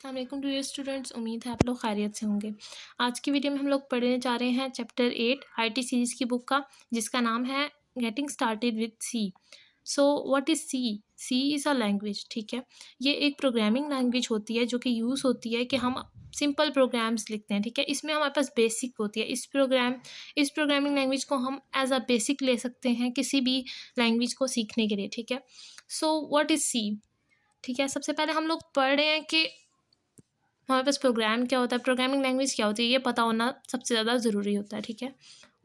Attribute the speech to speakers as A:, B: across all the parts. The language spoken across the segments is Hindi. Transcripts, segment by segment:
A: अस्सलाम वालेकुम डियर स्टूडेंट्स, उम्मीद है आप लोग खैरियत से होंगे। आज की वीडियो में हम लोग पढ़ने जा रहे हैं चैप्टर 8 आईटी सीरीज़ की बुक का, जिसका नाम है getting started with C. So what is C? C is a language, ठीक है। ये एक प्रोग्रामिंग लैंग्वेज होती है जो कि यूज़ होती है कि हम सिंपल प्रोग्राम्स लिखते हैं, ठीक है। इसमें हमारे पास बेसिक होती है। इस प्रोग्रामिंग लैंग्वेज को हम एज अ बेसिक ले सकते हैं किसी भी लैंग्वेज को सीखने के लिए, ठीक है। So what is C? ठीक है, सबसे पहले हम लोग पढ़ रहे हैं कि हमारे पास प्रोग्राम क्या होता है, प्रोग्रामिंग लैंग्वेज क्या होती है, ये पता होना सबसे ज़्यादा ज़रूरी होता है, ठीक है।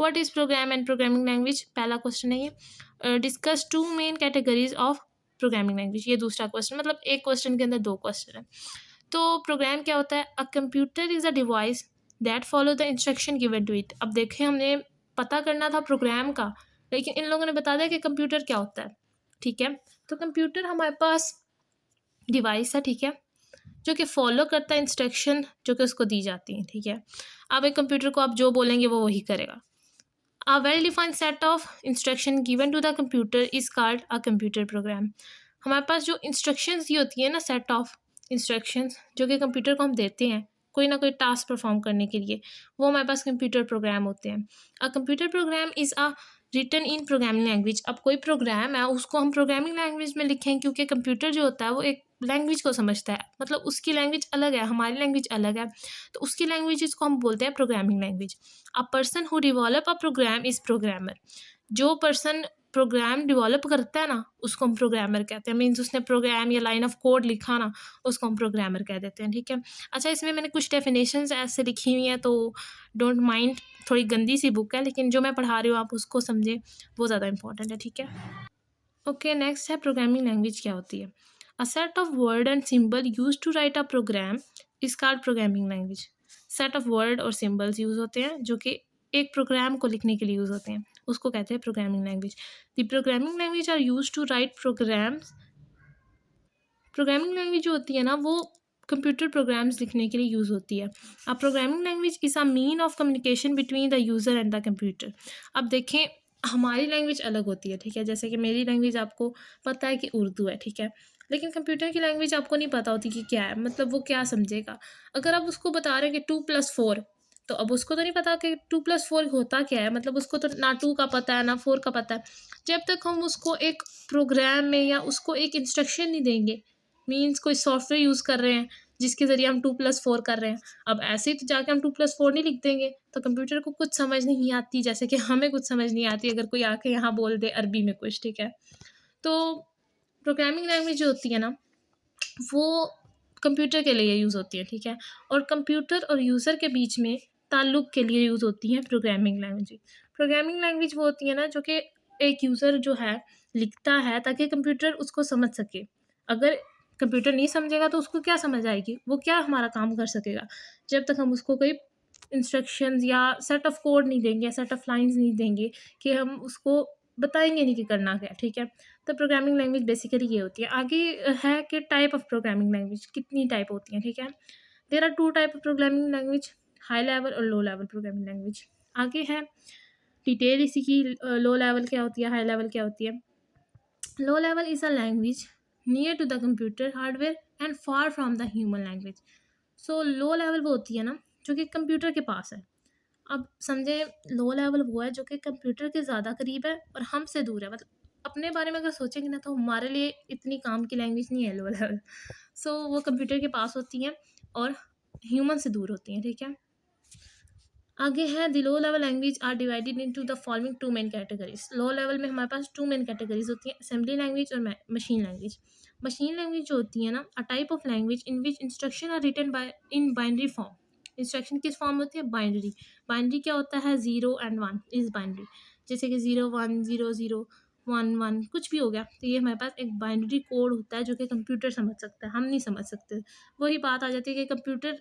A: What is program and programming language, पहला क्वेश्चन है ये। Discuss two main categories of programming language, ये दूसरा क्वेश्चन, मतलब एक क्वेश्चन के अंदर दो क्वेश्चन है। तो प्रोग्राम क्या होता है? A computer is a device that follow the instruction given to it. अब देखें, हमने पता करना था प्रोग्राम का, लेकिन इन लोगों ने बता दिया कि कंप्यूटर क्या होता है, ठीक है। तो कंप्यूटर हमारे पास डिवाइस है, ठीक है, जो कि फॉलो करता है इंस्ट्रक्शन जो कि उसको दी जाती हैं, ठीक है। अब एक कंप्यूटर को आप जो बोलेंगे वो वही करेगा। A well defined set of instruction given to the computer is called a computer program. हमारे पास जो इंस्ट्रक्शंस दी होती है ना, सेट ऑफ इंस्ट्रक्शंस जो कि कंप्यूटर को हम देते हैं कोई ना कोई टास्क परफॉर्म करने के लिए, वो हमारे पास कंप्यूटर प्रोग्राम होते हैं। A computer program is a written in programming language. अब कोई प्रोग्राम है उसको हम प्रोग्रामिंग लैंग्वेज में लिखें, क्योंकि कंप्यूटर जो होता है वो एक लैंग्वेज को समझता है, मतलब उसकी लैंग्वेज अलग है, हमारी लैंग्वेज अलग है, तो उसकी लैंग्वेज को हम बोलते हैं programming language. A person who develop a program is programmer. जो पर्सन प्रोग्राम डेवलप करता है ना, उसको हम प्रोग्रामर कहते हैं। मीन्स उसने प्रोग्राम या लाइन ऑफ कोड लिखा ना, उसको हम प्रोग्रामर कह देते हैं, ठीक है। अच्छा, इसमें मैंने कुछ डेफिनेशंस ऐसे लिखी हुई हैं, तो डोंट माइंड, थोड़ी गंदी सी बुक है, लेकिन जो मैं पढ़ा रही हूँ आप उसको समझें, वो ज़्यादा इंपॉर्टेंट है, ठीक है। ओके, नेक्स्ट है प्रोग्रामिंग लैंग्वेज क्या होती है। A set of word and symbol use to write a program is called programming language. Set of word और सिंबल्स यूज होते हैं जो कि एक प्रोग्राम को लिखने के लिए यूज होते हैं, उसको कहते हैं programming language. The programming language are use to write programs. Programming language जो होती है ना, वो कंप्यूटर प्रोग्राम्स लिखने के लिए यूज़ होती है। अब programming language is a mean of communication between the user and the computer. अब देखें, हमारी लैंग्वेज अलग होती है, ठीक है। जैसे कि मेरी लैंग्वेज आपको पता है कि उर्दू है, ठीक है, लेकिन कंप्यूटर की लैंग्वेज आपको नहीं पता होती कि क्या है, मतलब वो क्या समझेगा। अगर आप उसको बता रहे हैं कि 2+4, तो अब उसको तो नहीं पता कि 2+4 होता क्या है, मतलब उसको तो ना 2 का पता है ना 4 का पता है। जब तक हम उसको एक प्रोग्राम में या उसको एक इंस्ट्रक्शन नहीं देंगे, मीन्स कोई सॉफ्टवेयर यूज़ कर रहे हैं जिसके ज़रिए हम 2+4 कर रहे हैं, अब ऐसे ही तो जाके हम 2+4 नहीं लिख देंगे, तो कंप्यूटर को कुछ समझ नहीं आती, जैसे कि हमें कुछ समझ नहीं आती अगर कोई आके यहाँ बोल दे अरबी में कुछ, ठीक है। तो प्रोग्रामिंग लैंग्वेज जो होती है ना, वो कंप्यूटर के लिए यूज़ होती है, ठीक है, और कंप्यूटर और यूज़र के बीच में ताल्लुक़ के लिए यूज़ होती है प्रोग्रामिंग लैंग्वेज। प्रोग्रामिंग लैंग्वेज वो होती है ना, जो कि एक यूज़र जो है लिखता है ताकि कंप्यूटर उसको समझ सके। अगर कंप्यूटर नहीं समझेगा तो उसको क्या समझ आएगी, वो क्या हमारा काम कर सकेगा, जब तक हम उसको कोई इंस्ट्रक्शंस या सेट ऑफ कोड नहीं देंगे, सेट ऑफ लाइन्स नहीं देंगे, कि हम उसको बताएँगे नहीं कि करना क्या है, ठीक है। तो प्रोग्रामिंग लैंग्वेज बेसिकली ये होती है। आगे है कि टाइप ऑफ प्रोग्रामिंग लैंग्वेज कितनी टाइप होती हैं, ठीक है। There are 2 type of programming language, high level और लो लेवल प्रोग्रामिंग लैंग्वेज। आगे है डिटेल इसी की, लो लेवल क्या होती है, हाई लेवल क्या होती है। Low level is a language near to the computer hardware and far from the human language. So low level वो होती है ना, जो कि कंप्यूटर के पास है। अब समझे, लो लेवल वो है जो कि कंप्यूटर के ज़्यादा करीब है और हमसे दूर है, मतलब अपने बारे में अगर सोचेंगे ना, तो हमारे लिए इतनी काम की लैंग्वेज नहीं है लो लेवल। सो वो कंप्यूटर के पास होती हैं और ह्यूमन से दूर होती हैं, ठीक है। आगे है the low level language are divided into the following 2 main categories. Low level में हमारे पास 2 मेन कैटेगरीज होती हैं, असेंबली लैंग्वेज और मशीन लैंग्वेज। मशीन लैंग्वेज जो होती है ना, a type of language in which instruction are written by in binary form. Instruction किस फॉर्म होती है? बाइनरी। बाइनरी क्या होता है? 0 एंड 1 इज बाइनरी। जैसे कि 0 1 0 0 1 1 कुछ भी हो गया, तो ये हमारे पास एक बाइनरी कोड होता है जो कि कंप्यूटर समझ सकता है, हम नहीं समझ सकते। वही बात आ जाती है कि कंप्यूटर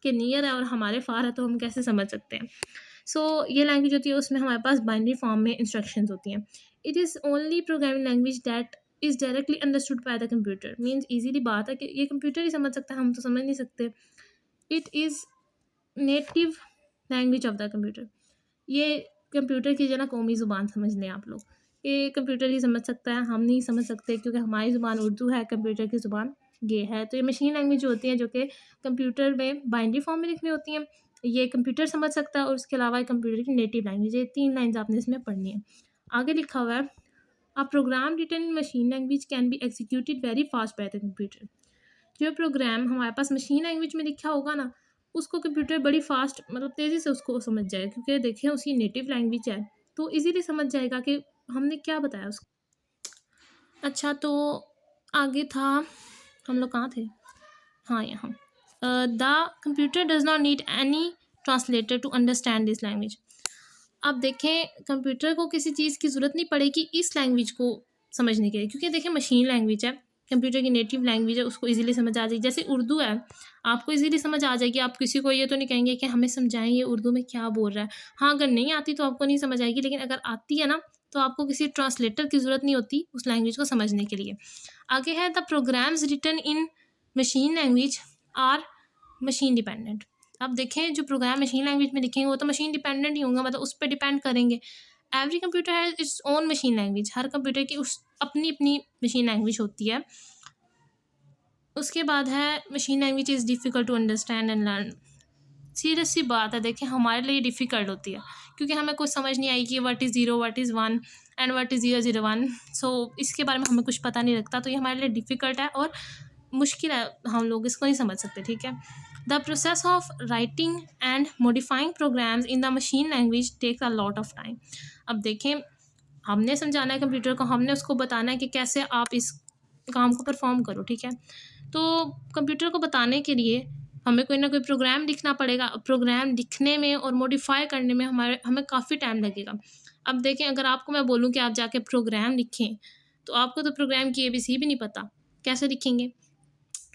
A: के नियर है और हमारे फार है, तो हम कैसे समझ सकते हैं। सो ये लैंग्वेज होती है, उसमें हमारे पास बाइनरी फॉर्म में इंस्ट्रक्शंस होती हैं। It is only programming language that is directly understood by the computer. Means easily बात है कि ये कंप्यूटर ही समझ सकता है, हम तो समझ नहीं सकते। It is native language of the computer. ये कंप्यूटर की जो ना कौमी ज़ुबान समझ लें आप लोग, ये कंप्यूटर ही समझ सकता है, हम नहीं समझ सकते, क्योंकि हमारी ज़ुबान उर्दू है, कंप्यूटर की ज़ुबान ये है। तो ये मशीन लैंग्वेज जो होती हैं जो कि कंप्यूटर में बाइनरी फॉर्म में लिखनी होती हैं, ये कंप्यूटर समझ सकता है और उसके अलावा कंप्यूटर की नेटिव लैंग्वेज, ये 3 लाइन्स आपने इसमें पढ़नी है। आगे लिखा हुआ है, a program written in machine language can be executed very fast by the computer. जो प्रोग्राम हमारे पास मशीन लैंग्वेज में लिखा होगा ना, उसको कंप्यूटर बड़ी फास्ट मतलब तेज़ी से उसको समझ जाएगा, क्योंकि देखें उसकी नेटिव लैंग्वेज है, तो इजीली समझ जाएगा कि हमने क्या बताया उसको। अच्छा, तो आगे था, हम लोग कहाँ थे? हाँ, यहाँ the computer does not need any translator to understand this language. अब देखें कंप्यूटर को किसी चीज़ की ज़रूरत नहीं पड़ेगी इस लैंग्वेज को समझने के लिए, क्योंकि देखें मशीन लैंग्वेज है, कंप्यूटर की नेटिव लैंग्वेज है, उसको इजीली समझ आ जाएगी। जैसे उर्दू है, आपको इजीली समझ आ जाएगी, आप किसी को ये तो नहीं कहेंगे कि हमें समझाएं ये उर्दू में क्या बोल रहा है। हाँ, अगर नहीं आती तो आपको नहीं समझ आएगी, लेकिन अगर आती है ना, तो आपको किसी ट्रांसलेटर की ज़रूरत नहीं होती उस लैंग्वेज को समझने के लिए। आगे है, the programs written in machine language are machine dependent. अब देखें जो प्रोग्राम मशीन लैंग्वेज में लिखेंगे वो तो मशीन डिपेंडेंट ही होंगे, मतलब उस पर डिपेंड करेंगे। Every computer has its own machine language, her computer की उस अपनी अपनी मशीन लैंग्वेज होती है। उसके बाद है, machine language is difficult to understand and learn. Serious सी बात है, देखिए हमारे लिए डिफ़िकल्ट होती है, क्योंकि हमें कुछ समझ नहीं आई कि what is zero, what is one and what is 001। सो इसके बारे में हमें कुछ पता नहीं लगता, तो ये हमारे लिए डिफ़िकल्ट है और मुश्किल है, हम लोग इसको नहीं समझ सकते, ठीक है। The process of writing and modifying programs in the machine language takes a lot of time. अब देखें, हमने समझाना है कंप्यूटर को, हमने उसको बताना है कि कैसे आप इस काम को परफॉर्म करो, ठीक है। तो कंप्यूटर को बताने के लिए हमें कोई ना कोई प्रोग्राम लिखना पड़ेगा। प्रोग्राम लिखने में और मॉडिफाई करने में हमें काफ़ी टाइम लगेगा। अब देखें, अगर आपको मैं बोलूँ कि आप जाके प्रोग्राम लिखें, तो आपको तो प्रोग्राम की एबीसी भी नहीं पता, कैसे लिखेंगे?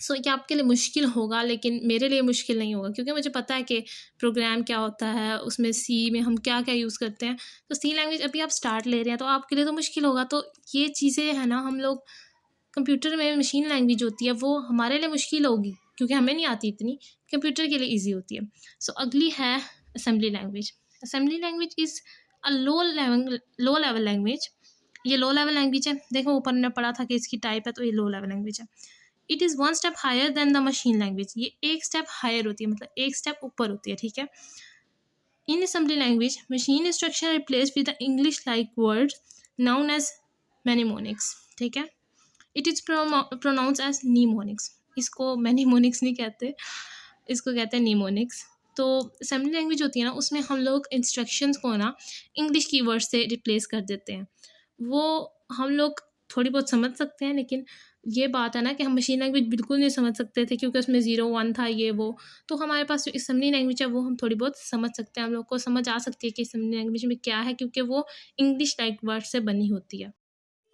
A: सो ये आपके लिए मुश्किल होगा, लेकिन मेरे लिए मुश्किल नहीं होगा, क्योंकि मुझे पता है कि प्रोग्राम क्या होता है, उसमें सी में हम क्या-क्या यूज़ करते हैं। तो सी लैंग्वेज अभी आप स्टार्ट ले रहे हैं, तो आपके लिए तो मुश्किल होगा। तो ये चीज़ें हैं ना, हम लोग कंप्यूटर में मशीन लैंग्वेज होती है, वो हमारे लिए मुश्किल होगी, क्योंकि हमें नहीं आती इतनी, कंप्यूटर के लिए ईज़ी होती है। सो अगली है assembly language. Assembly language is a low level language. ये लो लेवल लैंग्वेज है। देखो ऊपर हमने पढ़ा था कि इसकी टाइप है, तो ये लो लेवल लैंग्वेज है। It is one step higher than the machine language. ये एक स्टेप हायर होती है, मतलब एक स्टेप ऊपर होती है, ठीक है। In assembly language machine instruction replace with the English like word known as mnemonics, ठीक है। It is pronounce as mnemonics. इसको मैनिमोनिक्स नहीं कहते, इसको कहते हैं नीमोनिक्स। तो असेंबली लैंग्वेज होती है ना, उसमें हम लोग इंस्ट्रक्शंस को ना इंग्लिश कीवर्ड से रिप्लेस कर देते हैं। वो हम लोग थोड़ी बहुत समझ सकते हैं, लेकिन ये बात है ना कि हम मशीन लैंग्वेज बिल्कुल नहीं समझ सकते थे, क्योंकि उसमें 0-1 था, ये वो। तो हमारे पास जो असेंबली लैंग्वेज है वो हम थोड़ी बहुत समझ सकते हैं, हम लोग को समझ आ सकती है कि असेंबली लैंग्वेज में क्या है, क्योंकि वो इंग्लिश लाइक वर्ड से बनी होती है।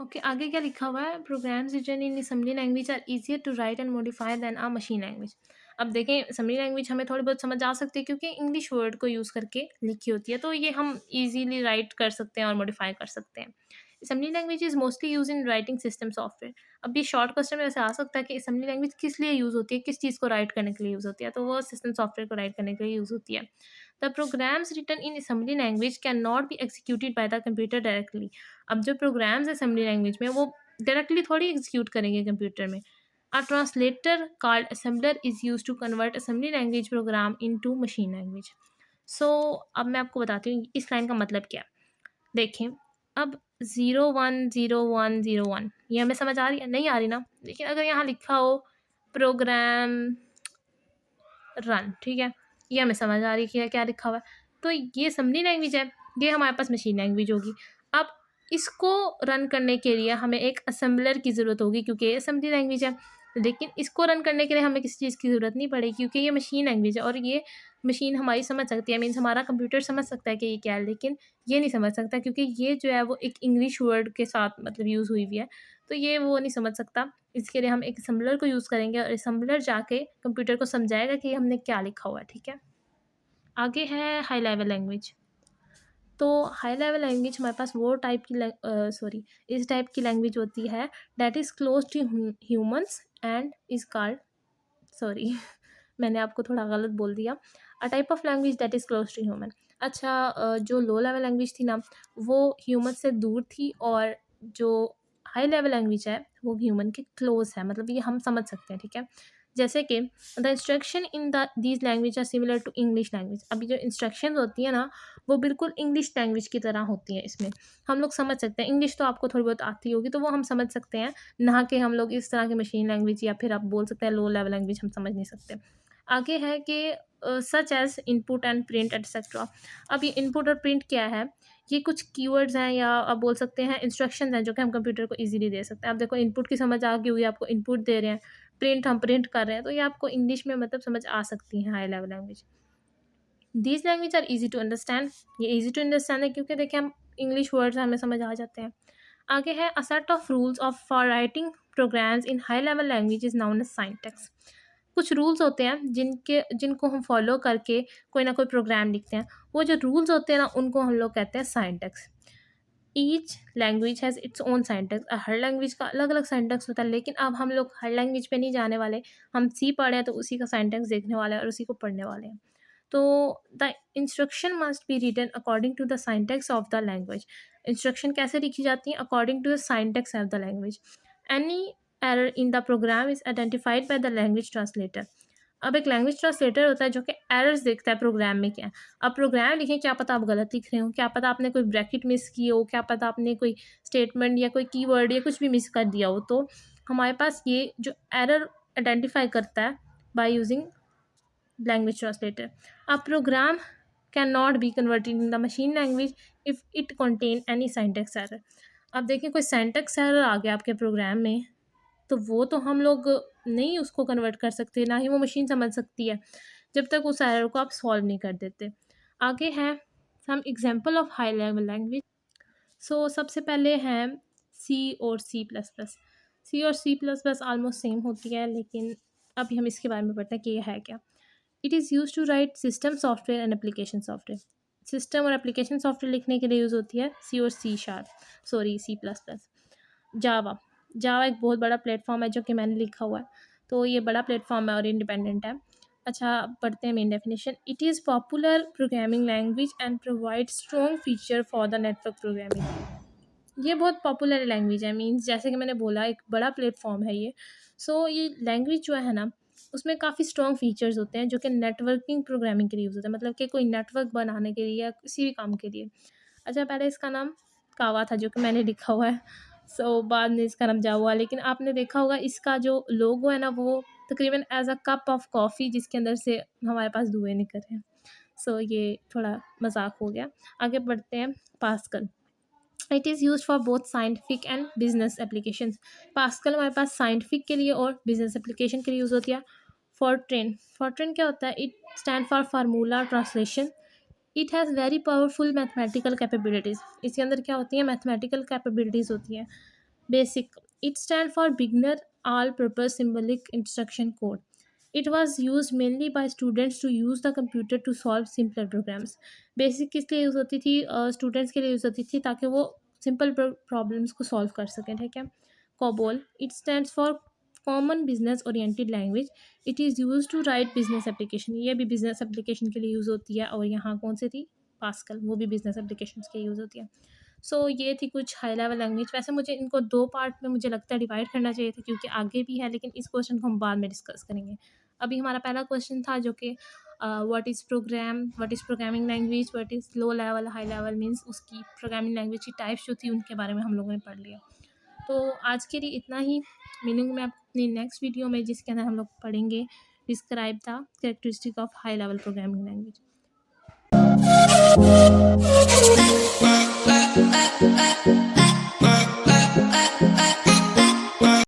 A: ओके, आगे क्या लिखा हुआ है, programs written in assembly language are easier to write and modify than a machine language. अब देखें, असेंबली लैंग्वेज हमें थोड़ी बहुत समझ आ सकती है, क्योंकि इंग्लिश वर्ड को यूज़ करके लिखी होती है, तो ये हम इजीली राइट कर सकते हैं और मॉडिफाई कर सकते हैं। Assembly language is mostly use in writing system software. अब ये शॉर्ट क्वेश्चन में ऐसे आ सकता है कि असेंबली लैंग्वेज किस लिए यूज़ होती है, किस चीज़ को राइट करने के लिए यूज़ होती है, तो वो सिस्टम सॉफ्टवेयर को राइट करने के लिए यूज़ होती है। The programs written in assembly language can not be executed by the computer directly. अब जो प्रोग्राम्स असेंबली लैंग्वेज में, वो डायरेक्टली थोड़ी एग्जीक्यूट करेंगे कंप्यूटर में। A translator called assembler is use to convert assembly language program into machine language. So अब मैं आपको बताती हूँ इस लाइन का मतलब क्या है। देखें, अब 0-1-0-1-0-1 ये हमें समझ आ रही है? नहीं आ रही ना? लेकिन अगर यहाँ लिखा हो प्रोग्राम रन, ठीक है, ये हमें समझ आ रही है कि क्या लिखा हुआ है। तो ये असेंबली लैंग्वेज है, ये हमारे पास मशीन लैंग्वेज होगी। अब इसको रन करने के लिए हमें एक असेंबलर की ज़रूरत होगी, क्योंकि ये असेंबली लैंग्वेज है। लेकिन इसको रन करने के लिए हमें किसी चीज़ की ज़रूरत नहीं पड़ेगी, क्योंकि ये मशीन लैंग्वेज है और ये मशीन हमारी समझ सकती है। मीन्स हमारा कंप्यूटर समझ सकता है कि ये क्या है, लेकिन ये नहीं समझ सकता, क्योंकि ये जो है वो एक इंग्लिश वर्ड के साथ मतलब यूज़ हुई हुई है, तो ये वो नहीं समझ सकता। इसके लिए हम एक असेंबलर को यूज़ करेंगे और असेंबलर जाके कंप्यूटर को समझाएगा कि हमने क्या लिखा हुआ है, ठीक है। आगे है हाई लेवल लैंग्वेज। तो हाई लेवल लैंग्वेज हमारे पास वो टाइप की इस टाइप की लैंग्वेज होती है that is close to humans and is called sorry मैंने आपको थोड़ा गलत बोल दिया। A type of language that is close to human. अच्छा, जो लो लेवल लैंग्वेज थी ना, वो ह्यूमन से दूर थी, और जो हाई लेवल लैंग्वेज है वो ह्यूमन के क्लोज है, मतलब ये हम समझ सकते हैं, ठीक है। जैसे कि the instruction in the these language are similar to English language. अभी जो इंस्ट्रक्शन होती है ना वो बिल्कुल इंग्लिश लैंग्वेज की तरह होती हैं। इसमें हम लोग समझ सकते हैं, इंग्लिश तो आपको थोड़ी बहुत आती होगी तो वो हम समझ सकते हैं, ना कि हम लोग इस तरह की मशीन लैंग्वेज या फिर आप बोल सकते हैं लो लेवल लैंग्वेज हम समझ नहीं सकते। आगे है कि such as input and print etcetera. अब ये इनपुट और प्रिंट क्या है, ये कुछ कीवर्ड्स हैं या आप बोल सकते हैं इंस्ट्रक्शंस हैं जो कि हम कंप्यूटर को इजीली दे सकते हैं। आप देखो इनपुट की समझ आ गई हुई, आपको इनपुट दे रहे हैं, प्रिंट हम प्रिंट कर रहे हैं, तो ये आपको इंग्लिश में मतलब समझ आ सकती हैं high level language. These language are easy to understand. ये ईजी टू अंडरस्टैंड है क्योंकि देखिए हम इंग्लिश वर्ड्स हमें समझ आ जाते हैं। आगे है a set of rules of for writing programs in high level language is known as syntax. कुछ रूल्स होते हैं जिनको हम फॉलो करके कोई ना कोई प्रोग्राम लिखते हैं, वो जो रूल्स होते हैं ना उनको हम लोग कहते हैं syntax. Each language has its own syntax. Her language का अलग अलग सिंटैक्स होता है, लेकिन अब हम लोग हर लैंग्वेज पे नहीं जाने वाले। हम सी पढ़े हैं तो उसी का सिंटैक्स देखने वाले हैं और उसी को पढ़ने वाले हैं। तो the instruction must be written according to the syntax of the language. Instruction कैसे लिखी जाती हैं, according to the syntax of the language. Any error in the program is identified by the language translator. अब एक लैंग्वेज ट्रांसलेटर होता है जो कि एरर्स देखता है प्रोग्राम में क्या है। अब प्रोग्राम लिखें, क्या पता आप गलत लिख रहे हो, क्या पता आपने कोई ब्रैकेट मिस किए हो, क्या पता आपने कोई स्टेटमेंट या कोई कीवर्ड या कुछ भी मिस कर दिया हो, तो हमारे पास ये जो एरर आइडेंटिफाई करता है by using language translator. A program cannot be converted in the machine language if it contain any syntax error. अब देखें कोई syntax error आ गया आपके प्रोग्राम में, तो वो तो हम लोग नहीं उसको कन्वर्ट कर सकते, ना ही वो मशीन समझ सकती है जब तक उस एरर को आप सॉल्व नहीं कर देते। आगे है some example of high level language. So सबसे पहले हैं सी और सी प्लस प्लस। सी और C plus plus almost same होती है, लेकिन अभी हम इसके बारे में पढ़ते हैं कि ये है क्या। It is use to write system software and application software. System और एप्लीकेशन सॉफ्टवेयर लिखने के लिए यूज़ होती है सी और सी प्लस प्लस। जावा जावा एक बहुत बड़ा प्लेटफॉर्म है जो कि मैंने लिखा हुआ है, तो ये बड़ा प्लेटफॉर्म है और इंडिपेंडेंट है। अच्छा, पढ़ते हैं main definition. It is popular programming language and provide strong feature for the network programming. ये बहुत पॉपुलर लैंग्वेज है, मीन्स जैसे कि मैंने बोला एक बड़ा प्लेटफॉर्म है ये। सो ये लैंग्वेज जो है ना उसमें काफ़ी स्ट्रॉन्ग फीचर्स होते हैं जो कि नेटवर्किंग प्रोग्रामिंग के लिए यूज़ होता है, मतलब कि कोई नेटवर्क बनाने के लिए या किसी भी काम के लिए। अच्छा, पहले इसका नाम कावा था जो कि मैंने लिखा हुआ है। बाद में इसका नाम जावा, लेकिन आपने देखा होगा इसका जो लोगो है ना वो तकरीबन as a cup of coffee जिसके अंदर से हमारे पास धुएँ निकल रहे हैं। ये थोड़ा मजाक हो गया। आगे बढ़ते हैं। Pascal it is use for both scientific and business application. Pascal हमारे पास साइंटिफिक के लिए और बिजनेस एप्लीकेशन के लिए यूज़ होती है। फॉरट्रेन क्या होता है, it stand for formula translation. It has very powerful mathematical capabilities. इसके अंदर क्या होती है, मैथमेटिकल कैपेबिलिटीज़ होती हैं। BASIC it stand for beginner all purpose symbolic instruction code. It was use mainly by students to use the computer to solve simpler programs. BASIC किस लिए यूज़ होती थी, स्टूडेंट्स के लिए यूज़ होती थी ताकि वो सिंपल प्रॉब्लम्स को सॉल्व कर सकें, ठीक है। COBOL it stands for common business oriented language. It is use to write business application. ये भी बिजनेस एप्लीकेशन के लिए यूज़ होती है। और यहाँ कौन सी थी, पास्कल, वो भी बिजनेस एप्लीकेशन के लिए यूज़ होती है। ये थी कुछ हाई लेवल लैंग्वेज। वैसे मुझे इनको 2 पार्ट में मुझे लगता है डिवाइड करना चाहिए था क्योंकि आगे भी है, लेकिन इस क्वेश्चन को हम बाद में डिस्कस करेंगे। अभी हमारा पहला क्वेश्चन था जो कि what is programming language, what is low level, high level, means उसकी प्रोग्रामिंग लैंग्वेज की टाइप्स जो थी उनके बारे में हम लोगों ने पढ़ लिया। तो आज के लिए इतना ही। मीनिंग में अपनी नेक्स्ट वीडियो में जिसके अंदर हम लोग पढ़ेंगे describe the characteristic of high level programming language.